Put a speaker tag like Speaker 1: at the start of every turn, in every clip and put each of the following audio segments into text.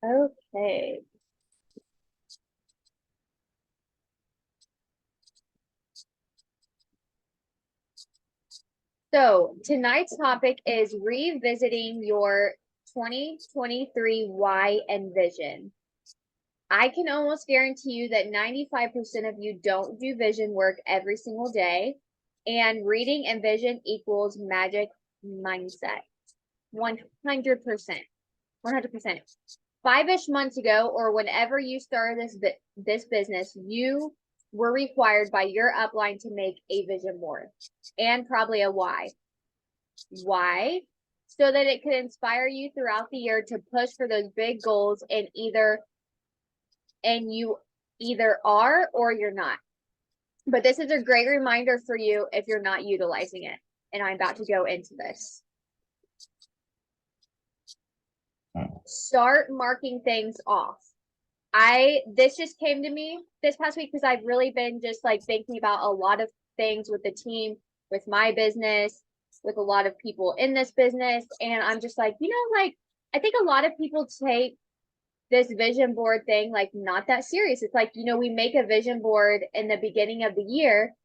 Speaker 1: Okay. So tonight's topic is revisiting your 2023 why and vision. I can almost guarantee you that 95% of you don't do vision work every single day. And reading and vision equals magic mindset. 100%. 100%. 5-ish months ago, or whenever you started this business, you were required by your upline to make a vision board and probably a why. Why? So that it could inspire you throughout the year to push for those big goals and you either are or you're not. But this is a great reminder for you if you're not utilizing it. And I'm about to go into this. Start marking things off. This just came to me this past week because I've really been just like thinking about a lot of things with the team, with my business, with a lot of people in this business. And I'm just like, like I think a lot of people take this vision board thing like not that serious. It's like, we make a vision board in the beginning of the year,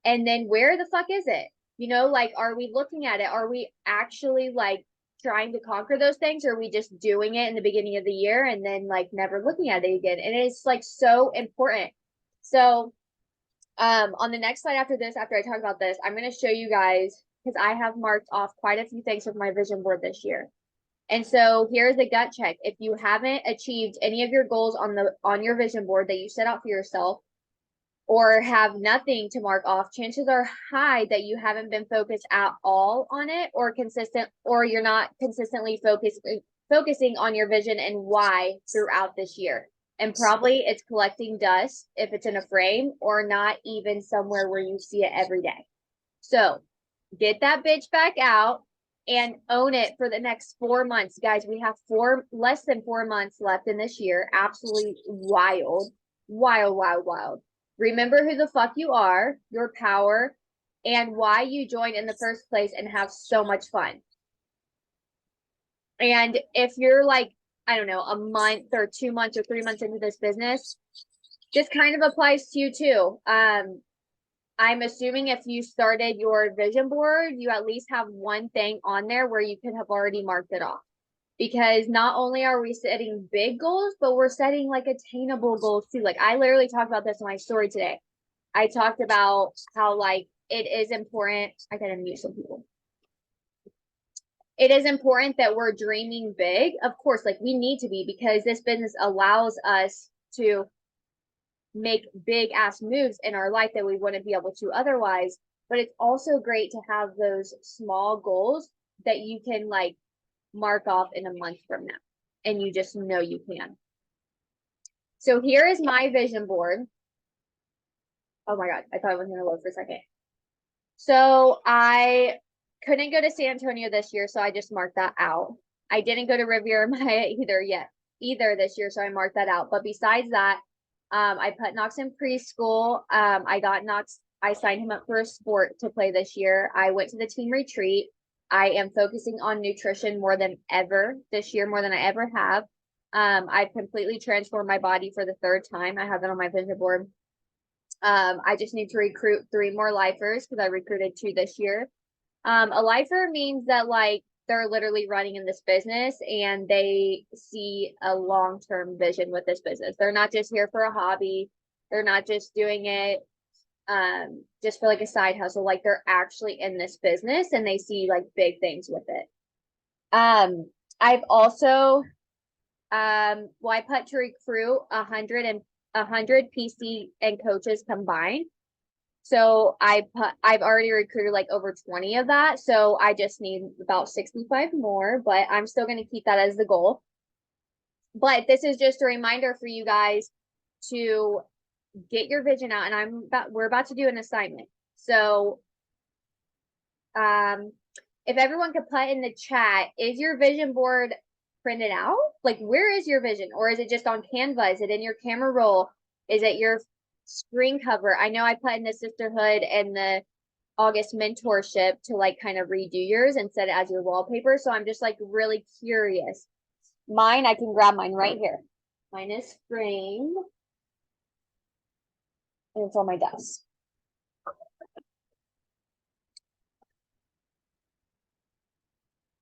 Speaker 1: and then where the fuck is it? Like, are we looking at it? Are we actually like trying to conquer those things, or are we just doing it in the beginning of the year and then like never looking at it again? And it's like so important. So on the next slide after this, after I talk about this, I'm going to show you guys, because I have marked off quite a few things with my vision board this year. And so here's a gut check. If you haven't achieved any of your goals on your vision board that you set out for yourself, or have nothing to mark off, chances are high that you haven't been focused at all on it, or you're not consistently focusing on your vision and why throughout this year. And probably it's collecting dust if it's in a frame, or not even somewhere where you see it every day. So get that bitch back out and own it for the next 4 months. Guys, we have less than 4 months left in this year. Absolutely wild. Wild, wild, wild. Remember who the fuck you are, your power, and why you joined in the first place, and have so much fun. And if you're like, I don't know, a month or 2 months or 3 months into this business, this kind of applies to you too. I'm assuming if you started your vision board, you at least have one thing on there where you could have already marked it off. Because not only are we setting big goals, but we're setting like attainable goals too. Like I literally talked about this in my story today. I talked about how like it is important. I gotta mute some people. It is important that we're dreaming big. Of course, like we need to be, because this business allows us to make big ass moves in our life that we wouldn't be able to otherwise. But it's also great to have those small goals that you can like mark off in a month from now, and you just know you can. So here is my vision board. Oh my God, I thought I was gonna load for a second. So I couldn't go to San Antonio this year, so I just marked that out. I didn't go to Riviera Maya either this year, so I marked that out. But besides that, I put Knox in preschool. I got Knox. I signed him up for a sport to play this year. I went to the team retreat. I am focusing on nutrition more than ever this year, more than I ever have. I've completely transformed my body for the 3rd time. I have that on my vision board. I just need to recruit 3 more lifers, because I recruited 2 this year. A lifer means that like they're literally running in this business and they see a long-term vision with this business. They're not just here for a hobby. They're not just doing it just for like a side hustle. Like they're actually in this business and they see like big things with it. I've also well, I put to recruit 100 PC and coaches combined. So I've already recruited like over 20 of that. So I just need about 65 more, but I'm still going to keep that as the goal. But this is just a reminder for you guys to get your vision out, and we're about to do an assignment. So if everyone could put in the chat, is your vision board printed out? Like, where is your vision? Or is it just on Canva? Is it in your camera roll? Is it your screen cover? I know I put in the sisterhood and the August mentorship to like kind of redo yours and set it as your wallpaper. So I'm just like really curious. Mine, I can grab mine right here. Mine is framed and it's on my desk.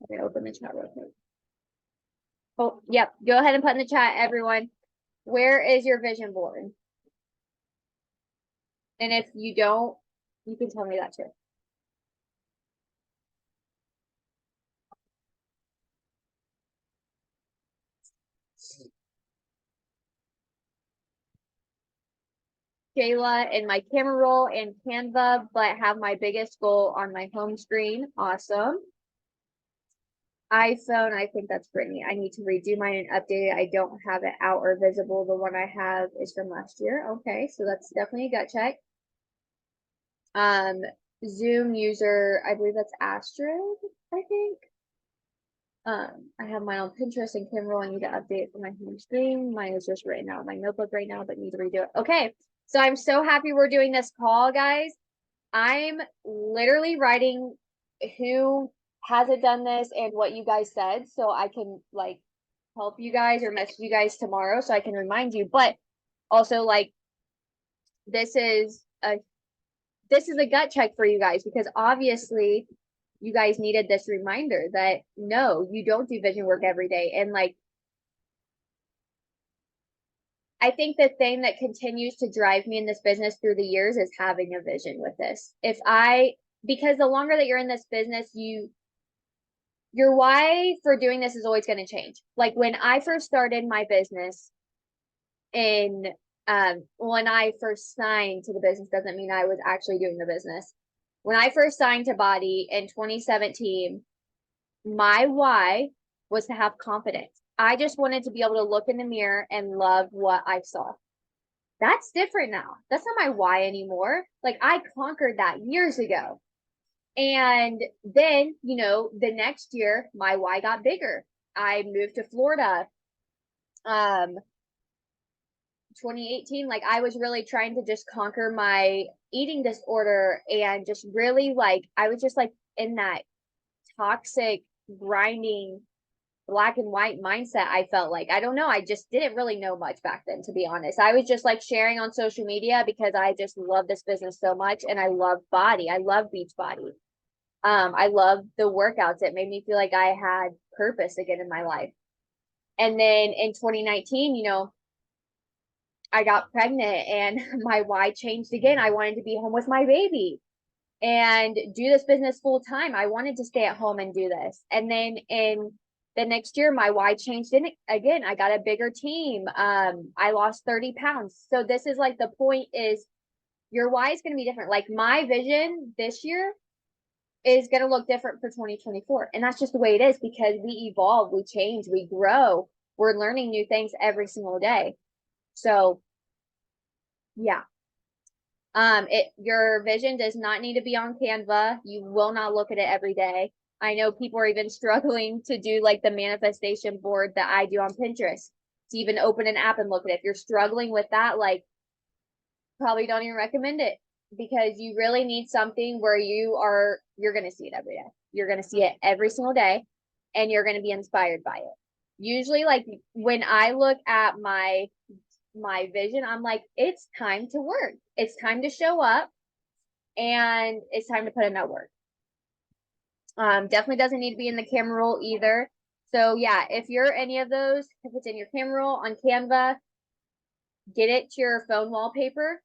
Speaker 1: I'm gonna open the chat real quick. Oh, yep. Go ahead and put in the chat, everyone. Where is your vision board? And if you don't, you can tell me that too. Shayla in my camera roll and Canva, but have my biggest goal on my home screen. Awesome. iPhone, I think that's Brittany. I need to redo mine and update it. I don't have it out or visible. The one I have is from last year. Okay, so that's definitely a gut check. Zoom user, I believe that's Astrid, I think. I have mine on Pinterest and Camera. I need to update it for my home screen. Mine is just written out in my notebook right now, but need to redo it. Okay, so I'm so happy we're doing this call, guys. I'm literally writing who hasn't done this and what you guys said, so I can like help you guys or message you guys tomorrow so I can remind you. But also like this is a gut check for you guys because obviously you guys needed this reminder that no, you don't do vision work every day. And like, I think the thing that continues to drive me in this business through the years is having a vision with this. Because the longer that you're in this business, your why for doing this is always going to change. Like when I first started my business when I first signed to the business doesn't mean I was actually doing the business. When I first signed to Body in 2017, my why was to have confidence. I just wanted to be able to look in the mirror and love what I saw. That's different now. That's not my why anymore. Like I conquered that years ago. And then, the next year, my why got bigger. I moved to Florida. 2018, like I was really trying to just conquer my eating disorder and just really like I was just like in that toxic grinding black and white mindset. I felt like I don't know, I just didn't really know much back then, to be honest. I was just like sharing on social media because I just love this business so much and I love Body. I love Beachbody. I love the workouts. It made me feel like I had purpose again in my life. And then in 2019, I got pregnant and my why changed again. I wanted to be home with my baby and do this business full time. I wanted to stay at home and do this. And then in the next year, my why changed in again. I got a bigger team. I lost 30 pounds. So this is like the point is your why is going to be different. Like my vision this year is going to look different for 2024. And that's just the way it is because we evolve, we change, we grow. We're learning new things every single day. So yeah. Your vision does not need to be on Canva. You will not look at it every day. I know people are even struggling to do like the manifestation board that I do on Pinterest to even open an app and look at it. If you're struggling with that, like probably don't even recommend it because you really need something where you're going to see it every day. You're going to see it every single day and you're going to be inspired by it. Usually like when I look at my vision, I'm like, it's time to work. It's time to show up and it's time to put in that work. Definitely doesn't need to be in the camera roll either. So yeah, if you're any of those, if it's in your camera roll on Canva, get it to your phone wallpaper,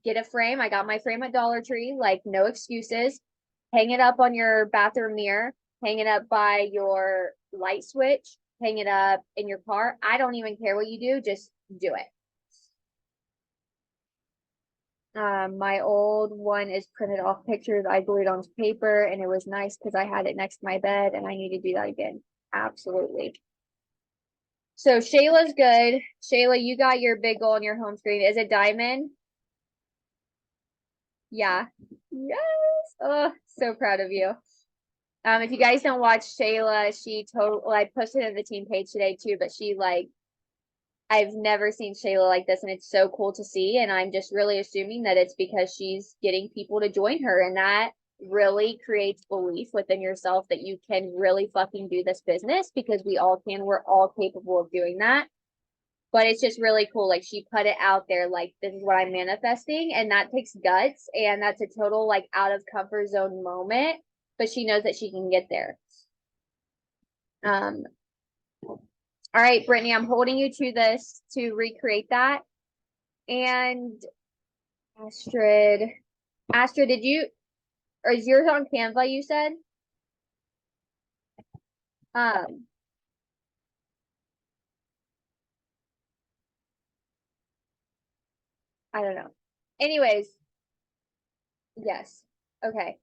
Speaker 1: get a frame. I got my frame at Dollar Tree, like no excuses. Hang it up on your bathroom mirror, hang it up by your light switch, hang it up in your car. I don't even care what you do, just do it. My old one is printed off pictures. I glued onto paper and it was nice because I had it next to my bed and I need to do that again. Absolutely. So Shayla's good. Shayla, you got your big goal on your home screen. Is it diamond? Yeah. Yes. Oh, so proud of you. If you guys don't watch Shayla, I posted in the team page today too, but I've never seen Shayla like this, and it's so cool to see. And I'm just really assuming that it's because she's getting people to join her, and that really creates belief within yourself that you can really fucking do this business, because we all can. We're all capable of doing that. But it's just really cool. Like, she put it out there, like, this is what I'm manifesting, and that takes guts, and that's a total like out of comfort zone moment. But she knows that she can get there. All right, Brittany, I'm holding you to this to recreate that. And Astrid, did you, or is yours on Canva, you said? Um, I don't know. Anyways, yes. Okay.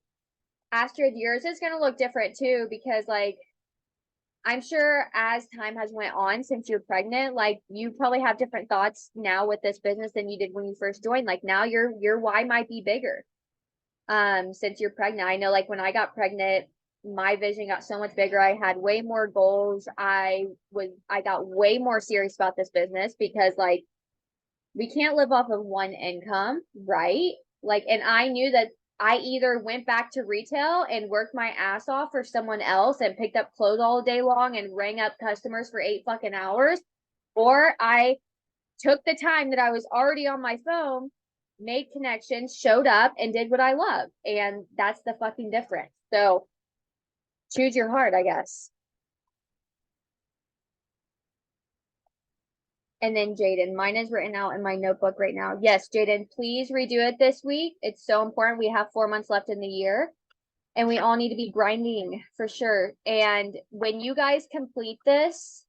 Speaker 1: Astrid, yours is gonna look different too, because like I'm sure as time has went on since you're pregnant, like you probably have different thoughts now with this business than you did when you first joined. Like now your why might be bigger. Since you're pregnant. I know like when I got pregnant, my vision got so much bigger. I had way more goals. I got way more serious about this business, because like we can't live off of one income, right? Like, and I knew that I either went back to retail and worked my ass off for someone else and picked up clothes all day long and rang up customers for 8 fucking hours, or I took the time that I was already on my phone, made connections, showed up, and did what I love. And that's the fucking difference. So choose your heart, I guess. And then Jaden, mine is written out in my notebook right now. Yes, Jaden, please redo it this week. It's so important. We have 4 months left in the year, and we all need to be grinding for sure. And when you guys complete this,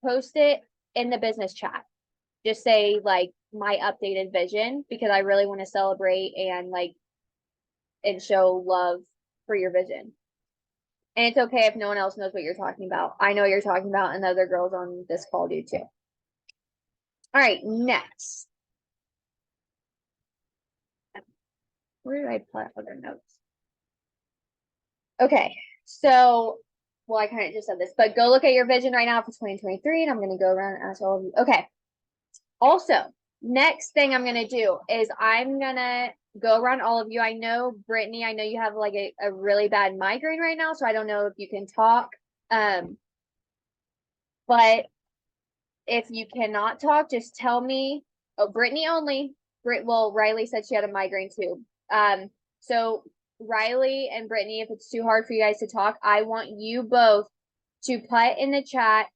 Speaker 1: post it in the business chat. Just say like my updated vision, because I really want to celebrate and like and show love for your vision. And it's okay if no one else knows what you're talking about. I know you're talking about, and the other girls on this call do too. All right, next. Where did I put other notes? Okay, so, well, I kind of just said this, but go look at your vision right now for 2023, and I'm going to go around and ask all of you. Okay. Also, next thing I'm going to do is I'm going to go around all of you. I know, Brittany, I know you have like a really bad migraine right now, so I don't know if you can talk. But if you cannot talk, just tell me. Oh, Brittany only. Well, Riley said she had a migraine too. So Riley and Brittany, if it's too hard for you guys to talk, I want you both to put in the chat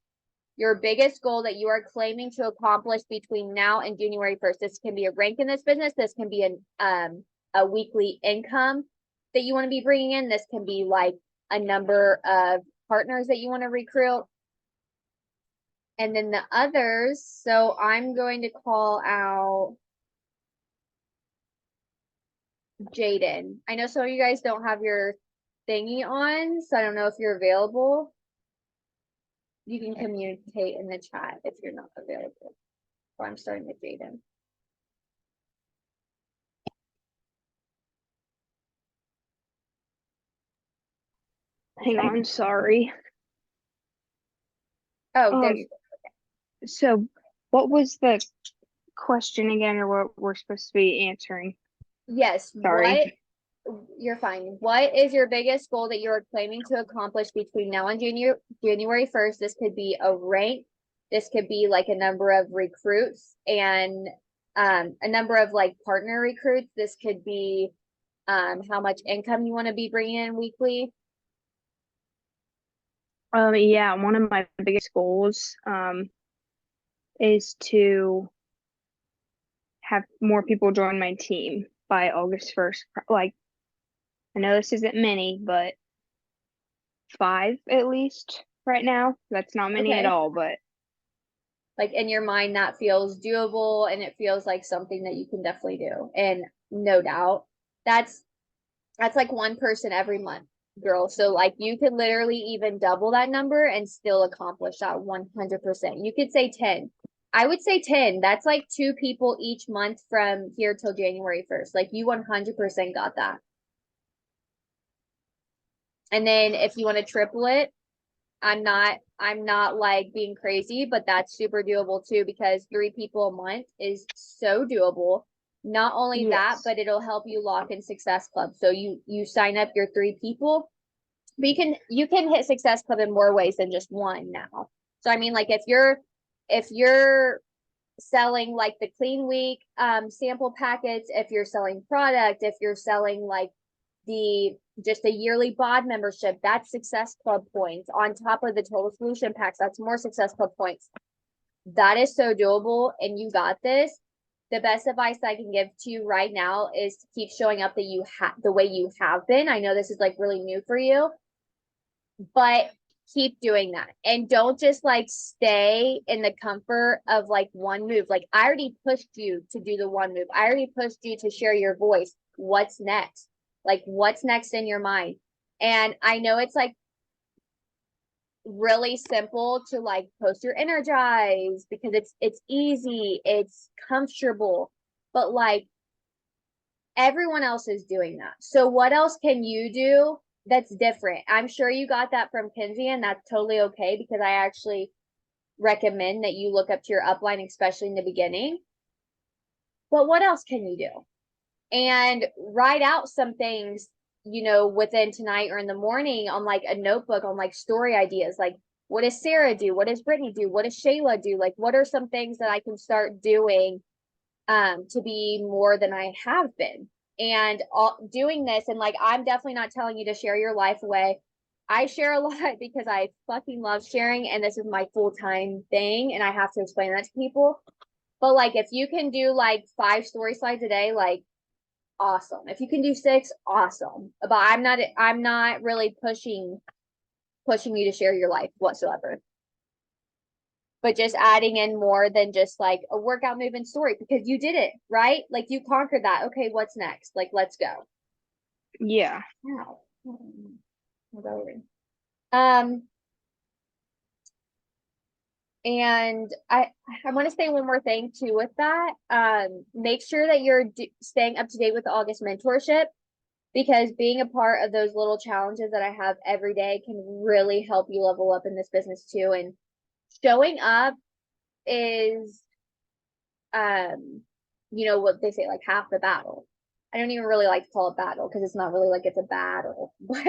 Speaker 1: your biggest goal that you are claiming to accomplish between now and January 1st. This can be a rank in this business. This can be a weekly income that you want to be bringing in. This can be like a number of partners that you want to recruit. And then the others, so I'm going to call out Jaden. I know some of you guys don't have your thingy on, so I don't know if you're available. You can communicate in the chat if you're not available. So I'm starting with Jaden.
Speaker 2: Hang on, sorry.
Speaker 1: Oh, there's
Speaker 2: So what was the question again, or what we're supposed to be answering?
Speaker 1: yes.
Speaker 2: Sorry.
Speaker 1: You're fine. What is your biggest goal that you're claiming to accomplish between now and January 1st? This could be a rank. This could be like a number of recruits and a number of like partner recruits. This could be how much income you want to be bringing in weekly.
Speaker 2: Yeah, one of my biggest goals is to have more people join my team by August 1st. Like, I know this isn't many, but 5 at least right now. That's not many at all, but
Speaker 1: like in your mind that feels doable, and it feels like something that you can definitely do. And no doubt that's like one person every month, girl. So like you could literally even double that number and still accomplish that 100%. You could say 10. I would say 10. That's like 2 people each month from here till January 1st. Like you 100% got that. And then if you want to triple it, I'm not like being crazy, but that's super doable too, because 3 people a month is so doable. Not only that,
Speaker 2: Yes.
Speaker 1: but it'll help you lock in Success Club. So you sign up your 3 people, but you can hit Success Club in more ways than just one now. So I mean, like if you're selling like the Clean Week sample packets, if you're selling product, if you're selling like the just a yearly bod membership, that's Success Club points on top of the total solution packs. That's more Success Club points. That is so doable, and you got this. The best advice I can give to you right now is to keep showing up that you have the way you have been. I know this is like really new for you, but keep doing that, and don't just like stay in the comfort of like one move. Like I already pushed you to do the one move. I already pushed you to share your voice. What's next? Like what's next in your mind? And I know it's like really simple to like post your energize because it's easy, it's comfortable, but like everyone else is doing that. So what else can you do that's different? I'm sure you got that from Kinsey, and that's totally okay, because I actually recommend that you look up to your upline, especially in the beginning. But what else can you do? And write out some things, within tonight or in the morning on like a notebook on like story ideas. Like, what does Sarah do? What does Brittany do? What does Shayla do? Like, what are some things that I can start doing to be more than I have been? And doing this, and like, I'm definitely not telling you to share your life away. I share a lot because I fucking love sharing, and this is my full-time thing, and I have to explain that to people. But like, if you can do like 5 story slides a day, like awesome. If you can do 6, awesome. But I'm not really pushing you to share your life whatsoever. But just adding in more than just like a workout movement story, because you did it, right? Like you conquered that. Okay, what's next? Like let's go.
Speaker 2: Yeah.
Speaker 1: Wow. Um and I want to say one more thing too with that. Make sure that you're staying up to date with the August mentorship, because being a part of those little challenges that I have every day can really help you level up in this business too. And showing up is, what they say, like half the battle. I don't even really like to call it battle because it's not really like it's a battle. But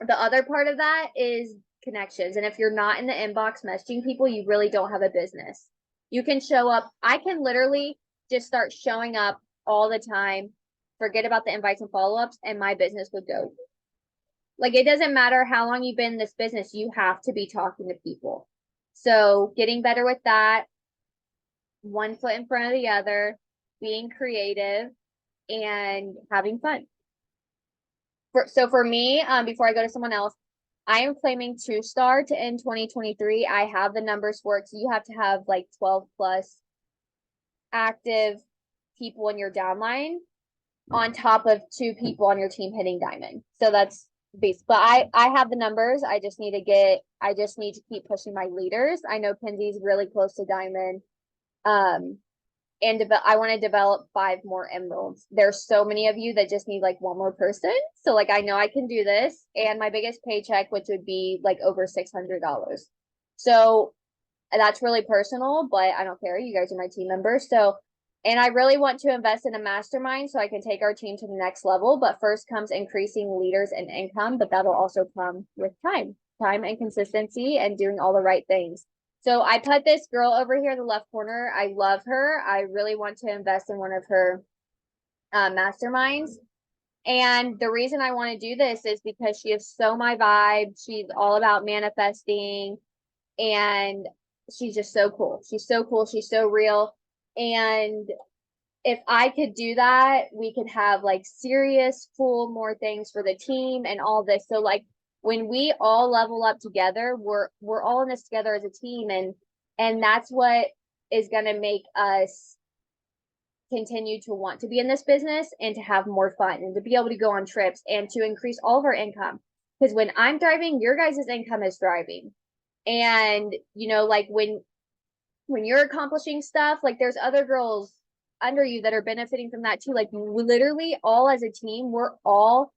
Speaker 1: the other part of that is connections. And if you're not in the inbox messaging people, you really don't have a business. You can show up. I can literally just start showing up all the time, forget about the invites and follow-ups, and my business would go. Like it doesn't matter how long you've been in this business, you have to be talking to people. So getting better with that, one foot in front of the other, being creative, and having fun. So for me, before I go to someone else, I am claiming 2-star to end 2023. I have the numbers for it. So you have to have like 12 plus active people in your downline on top of 2 people on your team hitting diamond. So that's base. But I have the numbers. I just need to keep pushing my leaders. I know Kinsey's really close to diamond. And I want to develop 5 more emeralds. There's so many of you that just need like one more person. So like I know I can do this, and my biggest paycheck, which would be like over $600. So that's really personal, but I don't care. You guys are my team members. So, and I really want to invest in a mastermind so I can take our team to the next level. But first comes increasing leaders and income, but that'll also come with time and consistency and doing all the right things. So I put this girl over here in the left corner. I love her. I really want to invest in one of her masterminds. And the reason I want to do this is because she is so my vibe. She's all about manifesting, and she's just so cool. She's so cool. She's so real. And if I could do that, we could have like serious, cool, more things for the team and all this. So like when we all level up together, we're all in this together as a team, and that's what is going to make us continue to want to be in this business and to have more fun and to be able to go on trips and to increase all of our income. Because when I'm thriving, your guys' income is thriving. And like when you're accomplishing stuff, like there's other girls under you that are benefiting from that too. Like literally all as a team, we're all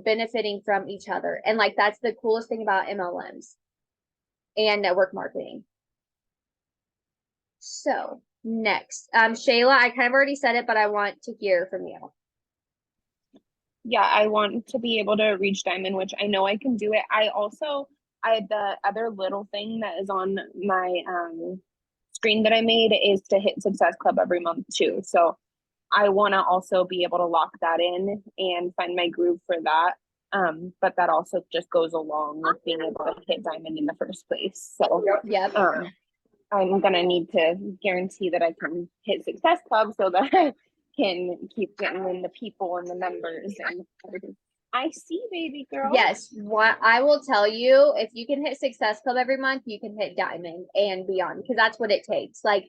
Speaker 1: benefiting from each other. And like that's the coolest thing about MLMs and network marketing. So next, Shayla, I kind of already said it, but I want to hear from you.
Speaker 3: Yeah, I want to be able to reach diamond, which I know I can do it. The other little thing that is on my screen that I made is to hit Success Club every month too. So I want to also be able to lock that in and find my groove for that. But that also just goes along with being able to hit diamond in the first place. So
Speaker 1: Yep.
Speaker 3: I'm gonna need to guarantee that I can hit Success Club so that I can keep getting in the people and the members and everything. I see, baby girl.
Speaker 1: Yes, what I will tell you, if you can hit Success Club every month, you can hit Diamond and beyond, because that's what it takes. Like,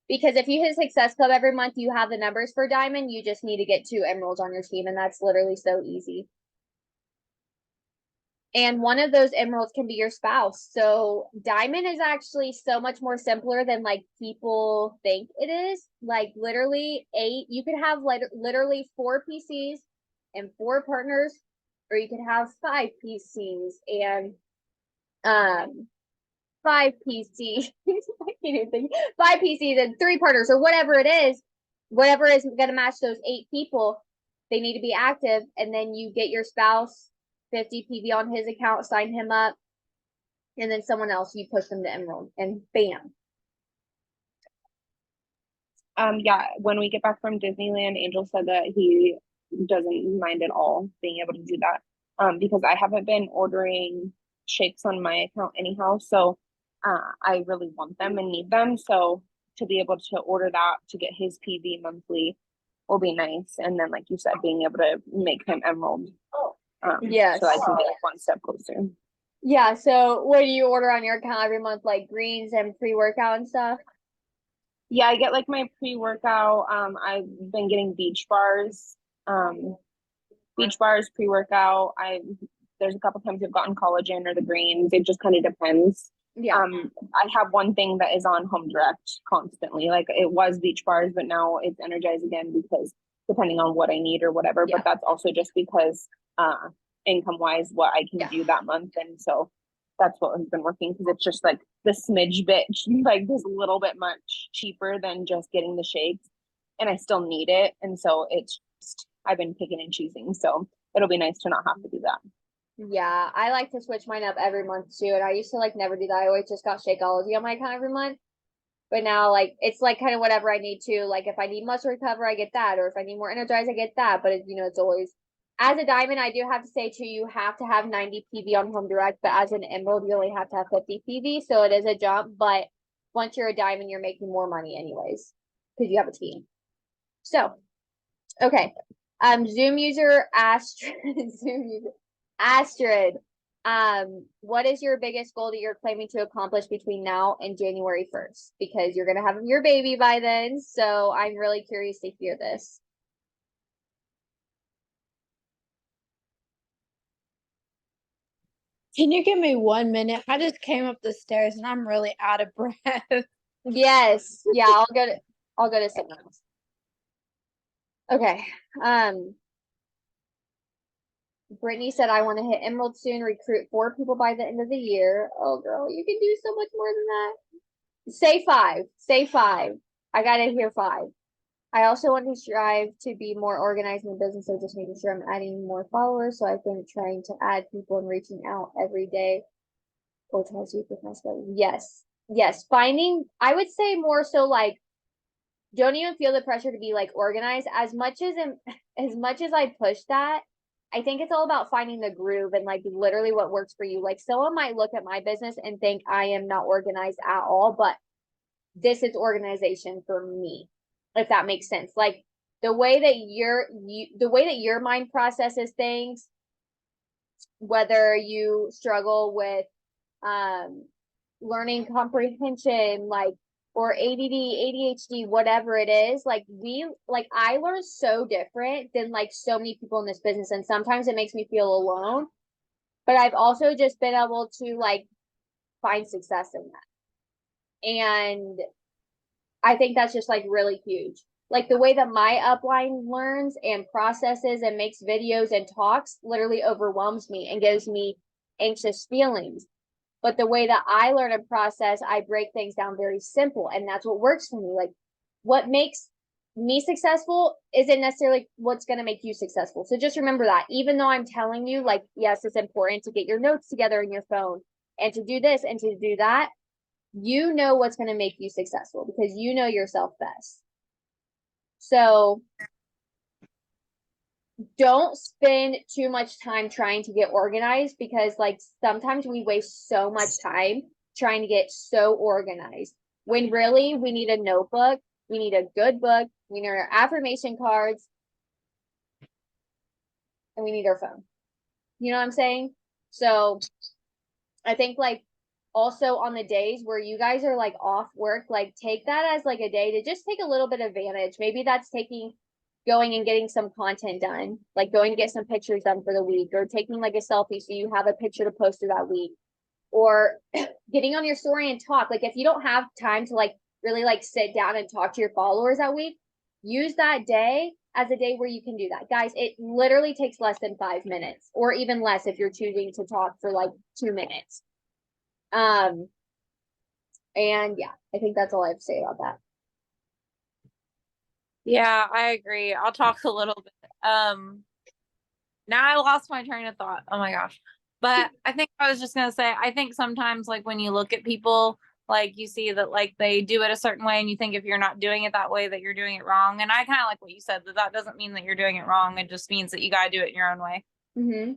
Speaker 1: because if you hit Success Club every month, you have the numbers for Diamond. You just need to get 2 emeralds on your team, and that's literally so easy. And one of those emeralds can be your spouse. So Diamond is actually so much more simpler than like people think it is. Like literally 8, you could have like literally 4 PCs and 4 partners, or you could have 5 PCs and 5 PCs. I can't even think. 5 PCs and 3 partners, or whatever it is. Whatever is going to match those 8 people, they need to be active, and then you get your spouse 50 PV on his account, sign him up, and then someone else, you push them to Emerald, and bam.
Speaker 3: Yeah, when we get back from Disneyland, Angel said that he doesn't mind at all being able to do that. Because I haven't been ordering shakes on my account anyhow, so I really want them and need them. So to be able to order that to get his PV monthly will be nice. And then, like you said, being able to make him Emerald.
Speaker 1: Yes.
Speaker 3: So I can get one step closer.
Speaker 1: Yeah, so what do you order on your account every month, like greens and pre-workout and stuff?
Speaker 3: Yeah, I get like my pre-workout. I've been getting beach bars, pre-workout. There's a couple times I've gotten collagen or the greens. It just kind of depends.
Speaker 1: Yeah.
Speaker 3: I have one thing that is on Home Direct constantly. Like it was beach bars, but now it's Energize again because depending on what I need or whatever.
Speaker 1: Yeah.
Speaker 3: But that's also just because income wise what I can
Speaker 1: Yeah.
Speaker 3: do that month. And so that's what has been working because it's just like the smidge bit, like this little bit much cheaper than just getting the shakes. And I still need it. And so it's just, I've been picking and choosing. So it'll be nice to not have to do that.
Speaker 1: Yeah, I like to switch mine up every month too. And I used to like never do that. I always just got Shakeology on my account every month. But now like it's like kind of whatever I need to. Like if I need muscle recover, I get that. Or if I need more energize, I get that. But it's always as a diamond, I do have to say too, you have to have 90 PV on Home Direct, but as an emerald, you only have to have 50 PV. So it is a jump, but once you're a diamond, you're making more money anyways, because you have a team. So okay. Zoom user Astrid Zoom user Astrid. What is your biggest goal that you're claiming to accomplish between now and January 1st? Because you're gonna have your baby by then, so I'm really curious to hear this.
Speaker 4: Can you give me 1 minute? I just came up the stairs and I'm really out of breath.
Speaker 1: Yes, yeah, I'll go to someone else. Okay. Brittany said I want to hit Emerald soon, recruit 4 people by the end of the year. Oh girl, you can do so much more than that. Say 5. Say 5. I gotta hear 5. I also want to strive to be more organized in the business, so just making sure I'm adding more followers. So I've been trying to add people and reaching out every day. Or try to see with my schedule. Yes. Yes. Finding, I would say more so like don't even feel the pressure to be like organized as much as I push that. I think it's all about finding the groove and like literally what works for you. Like someone might look at my business and think I am not organized at all, but this is organization for me, if that makes sense. Like the way that your mind processes things, whether you struggle with learning comprehension, like or ADD, ADHD, whatever it is, like I learn so different than like so many people in this business. And sometimes it makes me feel alone. But I've also just been able to like find success in that. And I think that's just like really huge. Like the way that my upline learns and processes and makes videos and talks literally overwhelms me and gives me anxious feelings. But the way that I learn and process, I break things down very simple. And that's what works for me. Like what makes me successful isn't necessarily what's going to make you successful. So just remember that, even though I'm telling you, like, yes, it's important to get your notes together in your phone and to do this and to do that, you know what's going to make you successful because you know yourself best. So don't spend too much time trying to get organized because like sometimes we waste so much time trying to get so organized when really we need a notebook, we need a good book, we need our affirmation cards, and we need our phone. You know what I'm saying? So I think like also on the days where you guys are like off work, like take that as like a day to just take a little bit of advantage. Maybe that's going and getting some content done, like going to get some pictures done for the week or taking like a selfie so you have a picture to post for that week or getting on your story and talk. Like if you don't have time to like really like sit down and talk to your followers that week, use that day as a day where you can do that. Guys, it literally takes less than 5 minutes or even less if you're choosing to talk for like 2 minutes. And yeah, I think that's all I have to say about that.
Speaker 5: Yeah, I agree. I'll talk a little bit. Now I lost my train of thought. Oh my gosh. But I think I was just gonna say, I think sometimes like when you look at people, like you see that like they do it a certain way and you think if you're not doing it that way that you're doing it wrong. And I kind of like what you said, that doesn't mean that you're doing it wrong. It just means that you gotta do it in your own way.
Speaker 1: Mm-hmm.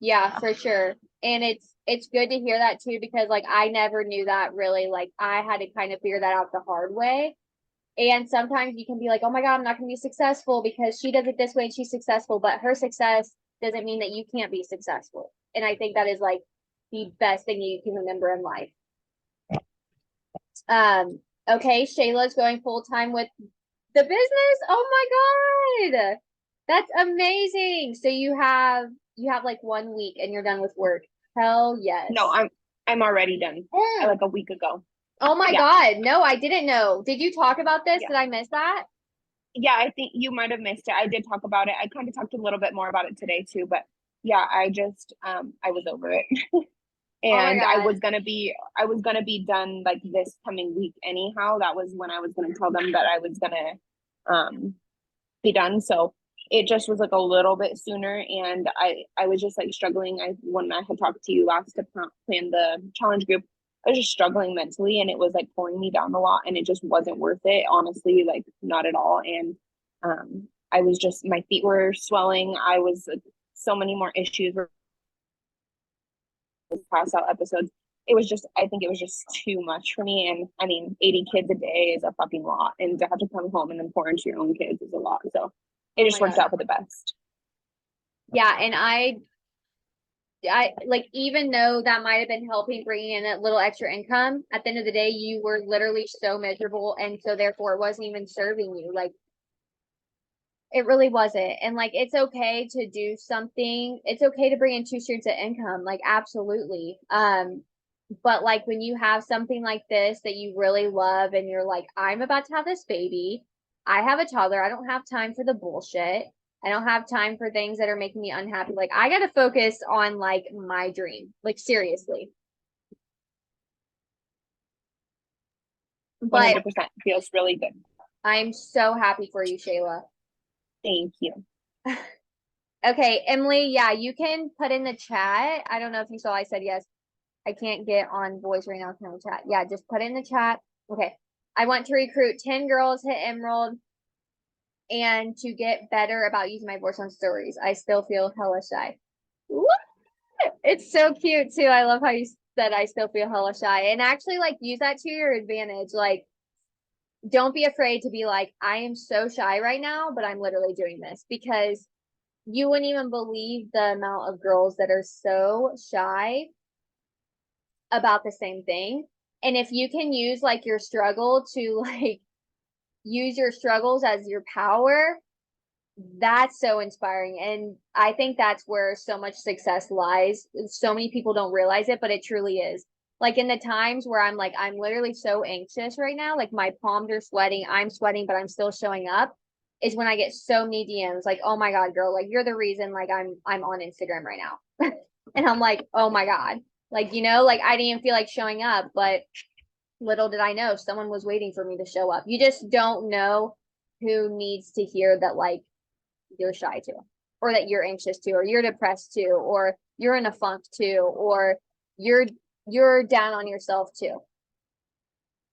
Speaker 1: Yeah, for sure. And it's good to hear that too, because like I never knew that really. Like I had to kind of figure that out the hard way. And sometimes you can be like, oh my God, I'm not gonna be successful because she does it this way and she's successful, but her success doesn't mean that you can't be successful. And I think that is like the best thing you can remember in life. Okay, Shayla's going full time with the business. Oh my God. That's amazing. So you have like 1 week and you're done with work. Hell yes.
Speaker 3: No, I'm already done. Like a week ago.
Speaker 1: Oh my
Speaker 3: Yeah.
Speaker 1: God. No, I didn't know. Did you talk about this?
Speaker 3: Yeah.
Speaker 1: Did I miss that?
Speaker 3: Yeah, I think you might have missed it. I did talk about it. I kind of talked a little bit more about it today too, but yeah, I just I was over it. And I
Speaker 1: God.
Speaker 3: was gonna be done like this coming week anyhow. That was when I was gonna tell them that I was gonna be done. So it just was like a little bit sooner, and I was just like struggling. When I had talked to you last to plan the challenge group, I was just struggling mentally, and it was like pulling me down a lot, and it just wasn't worth it, honestly, like not at all. And I was just, my feet were swelling. I was so many more issues were pass out episodes. It was just, I think it was just too much for me. And I mean, 80 kids a day is a fucking lot, and to have to come home and then pour into your own kids is a lot. So it just worked out for the best.
Speaker 1: Yeah, and I like, even though that might have been helping bring in a little extra income, at the end of the day, you were literally so miserable, and so therefore it wasn't even serving you. Like it really wasn't. And like it's okay to do something. It's okay to bring in 2 streams of income, like absolutely. But like when you have something like this that you really love and you're like, I'm about to have this baby, I have a toddler, I don't have time for the bullshit. I don't have time for things that are making me unhappy. Like I got to focus on like my dream. Like seriously. But
Speaker 3: 100% feels really good.
Speaker 1: I'm so happy for you, Shayla.
Speaker 3: Thank you.
Speaker 1: Okay, Emily, yeah, you can put in the chat. I don't know if you saw I said yes. I can't get on voice right now. Can I chat? Yeah, just put in the chat. Okay. I want to recruit 10 girls, hit Emerald, and to get better about using my voice on stories. I still feel hella shy. What? It's so cute too. I love how you said I still feel hella shy. And actually like use that to your advantage. Like don't be afraid to be like, I am so shy right now, but I'm literally doing this, because you wouldn't even believe the amount of girls that are so shy about the same thing. And if you can use like your struggle to like use your struggles as your power, that's so inspiring. And I think that's where so much success lies. So many people don't realize it, but it truly is. Like in the times where I'm like, I'm literally so anxious right now, like my palms are sweating, I'm sweating, but I'm still showing up, is when I get so many DMs like, oh my God, girl, like you're the reason like I'm on Instagram right now. And I'm like, oh my God. Like, like I didn't even feel like showing up, but little did I know someone was waiting for me to show up. You just don't know who needs to hear that like you're shy too, or that you're anxious too, or you're depressed too, or you're in a funk too, or you're down on yourself too.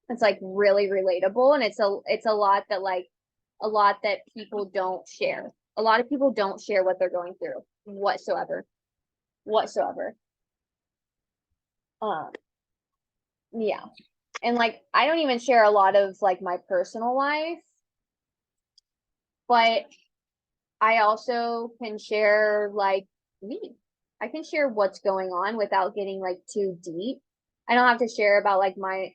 Speaker 1: It's like really relatable, and it's a lot that people don't share. A lot of people don't share what they're going through whatsoever. Whatsoever. Yeah. And like I don't even share a lot of like my personal life, but I also can share like me. I can share what's going on without getting like too deep. I don't have to share about like my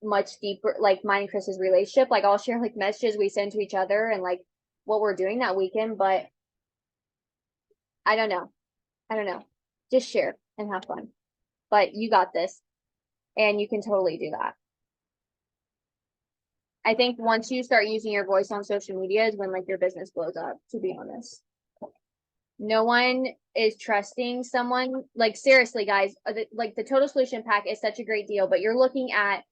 Speaker 1: much deeper, like mine and Chris's relationship. Like I'll share like messages we send to each other and like what we're doing that weekend, but I don't know. I don't know. Just share and have fun. But you got this, and you can totally do that. I think once you start using your voice on social media is when like your business blows up, to be honest. No one is trusting someone. Like seriously, guys, like the Total Solution Pack is such a great deal, but you're looking at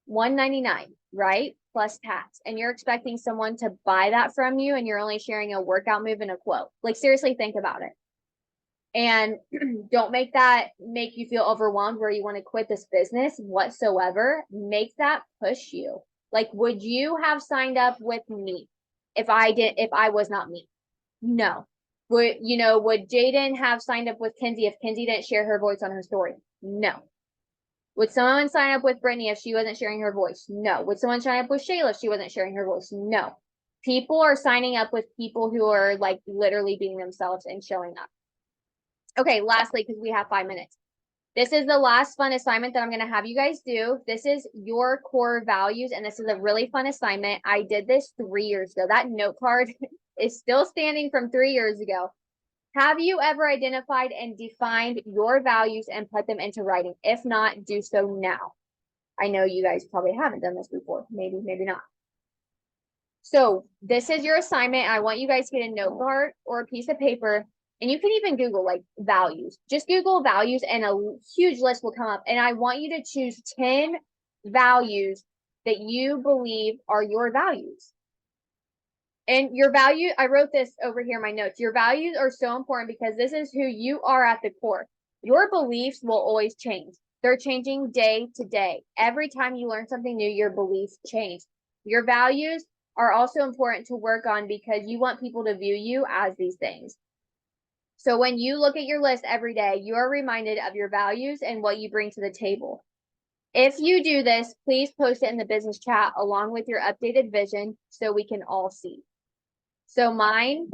Speaker 1: $199, right? Plus tax. And you're expecting someone to buy that from you, and you're only sharing a workout move and a quote. Like seriously, think about it. And don't make that make you feel overwhelmed where you want to quit this business whatsoever. Make that push you. Like, would you have signed up with me if I was not me? No. Would Jaden have signed up with Kenzie if Kenzie didn't share her voice on her story? No. Would someone sign up with Brittany if she wasn't sharing her voice? No. Would someone sign up with Shayla if she wasn't sharing her voice? No. People are signing up with people who are like literally being themselves and showing up. Okay, lastly, because we have 5 minutes. This is the last fun assignment that I'm going to have you guys do. This is your core values, and this is a really fun assignment. I did this 3 years ago. That note card is still standing from 3 years ago. Have you ever identified and defined your values and put them into writing? If not, do so now. I know you guys probably haven't done this before. Maybe, maybe not. So this is your assignment. I want you guys to get a note card or a piece of paper, and you can even Google like values. Just Google values and a huge list will come up. And I want you to choose 10 values that you believe are your values. And your value, I wrote this over here in my notes. Your values are so important because this is who you are at the core. Your beliefs will always change. They're changing day to day. Every time you learn something new, your beliefs change. Your values are also important to work on because you want people to view you as these things. So when you look at your list every day, you are reminded of your values and what you bring to the table. If you do this, please post it in the business chat along with your updated vision so we can all see. So mine,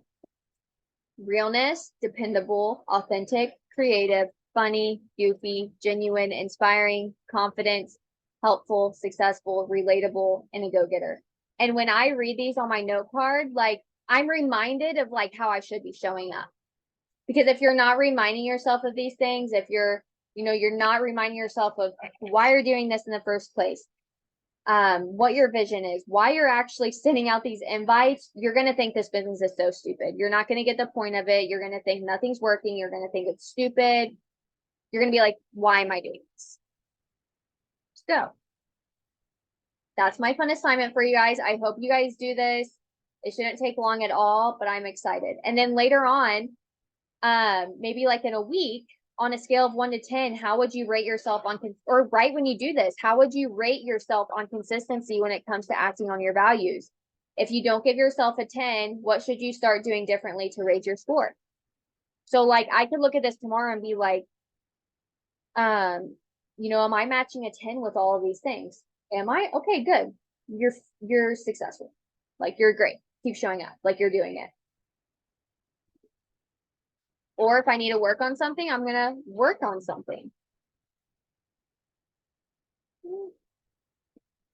Speaker 1: realness, dependable, authentic, creative, funny, goofy, genuine, inspiring, confident, helpful, successful, relatable, and a go-getter. And when I read these on my note card, like I'm reminded of like how I should be showing up. Because if you're not reminding yourself of these things, if you're not reminding yourself of why you're doing this in the first place, what your vision is, why you're actually sending out these invites, you're going to think this business is so stupid. You're not going to get the point of it. You're going to think nothing's working. You're going to think it's stupid. You're going to be like, why am I doing this? So that's my fun assignment for you guys. I hope you guys do this. It shouldn't take long at all, but I'm excited. And then later on, maybe like in a week, on a scale of 1 to 10, how would you rate yourself or right when you do this, how would you rate yourself on consistency when it comes to acting on your values? If you don't give yourself a 10, what should you start doing differently to raise your score? So like, I could look at this tomorrow and be like, am I matching a 10 with all of these things? Am I? Okay, good. You're successful. Like, you're great. Keep showing up like you're doing it. Or if I need to work on something, I'm going to work on something.